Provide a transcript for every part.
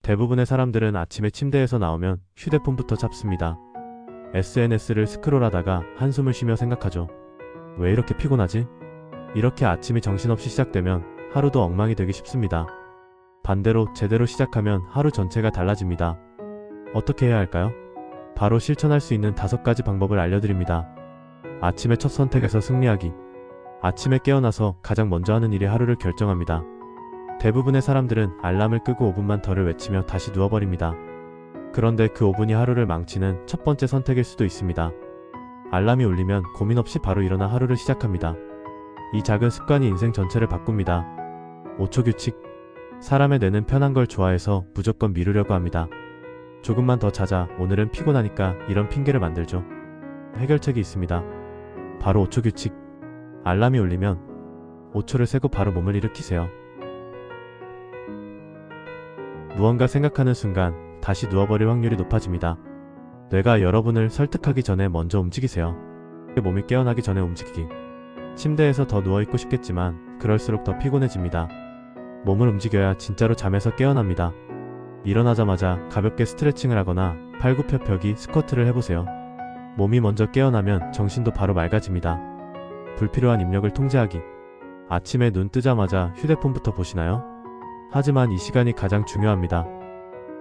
대부분의 사람들은 아침에 침대에서 나오면 휴대폰부터 잡습니다. SNS를 스크롤하다가 한숨을 쉬며 생각하죠. 왜 이렇게 피곤하지? 이렇게 아침이 정신없이 시작되면 하루도 엉망이 되기 쉽습니다. 반대로 제대로 시작하면 하루 전체가 달라집니다. 어떻게 해야 할까요? 바로 실천할 수 있는 5가지 방법을 알려드립니다. 아침의 첫 선택에서 승리하기. 아침에 깨어나서 가장 먼저 하는 일이 하루를 결정합니다. 대부분의 사람들은 알람을 끄고 5분만 더를 외치며 다시 누워버립니다. 그런데 그 5분이 하루를 망치는 첫 번째 선택일 수도 있습니다. 알람이 울리면 고민 없이 바로 일어나 하루를 시작합니다. 이 작은 습관이 인생 전체를 바꿉니다. 5초 규칙. 사람의 뇌는 편한 걸 좋아해서 무조건 미루려고 합니다. 조금만 더 자자, 오늘은 피곤하니까, 이런 핑계를 만들죠. 해결책이 있습니다. 바로 5초 규칙. 알람이 울리면 5초를 세고 바로 몸을 일으키세요. 무언가 생각하는 순간 다시 누워버릴 확률이 높아집니다. 뇌가 여러분을 설득하기 전에 먼저 움직이세요. 몸이 깨어나기 전에 움직이기. 침대에서 더 누워있고 싶겠지만 그럴수록 더 피곤해집니다. 몸을 움직여야 진짜로 잠에서 깨어납니다. 일어나자마자 가볍게 스트레칭을 하거나 팔굽혀펴기, 스쿼트를 해보세요. 몸이 먼저 깨어나면 정신도 바로 맑아집니다. 불필요한 입력을 통제하기. 아침에 눈 뜨자마자 휴대폰부터 보시나요? 하지만 이 시간이 가장 중요합니다.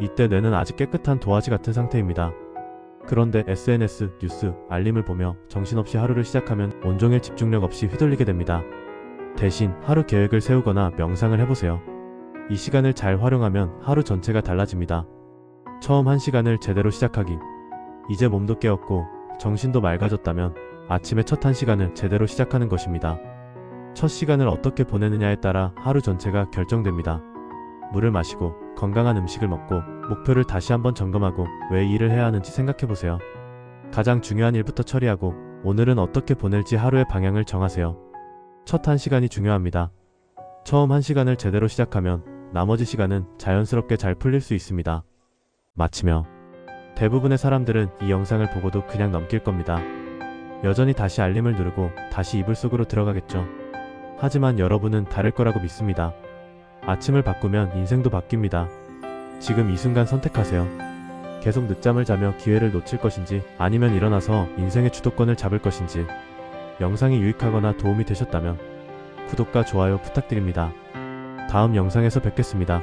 이때 뇌는 아직 깨끗한 도화지 같은 상태입니다. 그런데 SNS, 뉴스, 알림을 보며 정신없이 하루를 시작하면 온종일 집중력 없이 휘둘리게 됩니다. 대신 하루 계획을 세우거나 명상을 해보세요. 이 시간을 잘 활용하면 하루 전체가 달라집니다. 처음 1시간을 제대로 시작하기. 이제 몸도 깨었고 정신도 맑아졌다면 아침에 첫 1시간을 제대로 시작하는 것입니다. 첫 시간을 어떻게 보내느냐에 따라 하루 전체가 결정됩니다. 물을 마시고 건강한 음식을 먹고 목표를 다시 한번 점검하고 왜 이 일을 해야 하는지 생각해보세요. 가장 중요한 일부터 처리하고 오늘은 어떻게 보낼지 하루의 방향을 정하세요. 첫 1시간이 중요합니다. 처음 1시간을 제대로 시작하면 나머지 시간은 자연스럽게 잘 풀릴 수 있습니다. 마치며 대부분의 사람들은 이 영상을 보고도 그냥 넘길 겁니다. 여전히 다시 알림을 누르고 다시 이불 속으로 들어가겠죠. 하지만 여러분은 다를 거라고 믿습니다. 아침을 바꾸면 인생도 바뀝니다. 지금 이 순간 선택하세요. 계속 늦잠을 자며 기회를 놓칠 것인지, 아니면 일어나서 인생의 주도권을 잡을 것인지. 영상이 유익하거나 도움이 되셨다면 구독과 좋아요 부탁드립니다. 다음 영상에서 뵙겠습니다.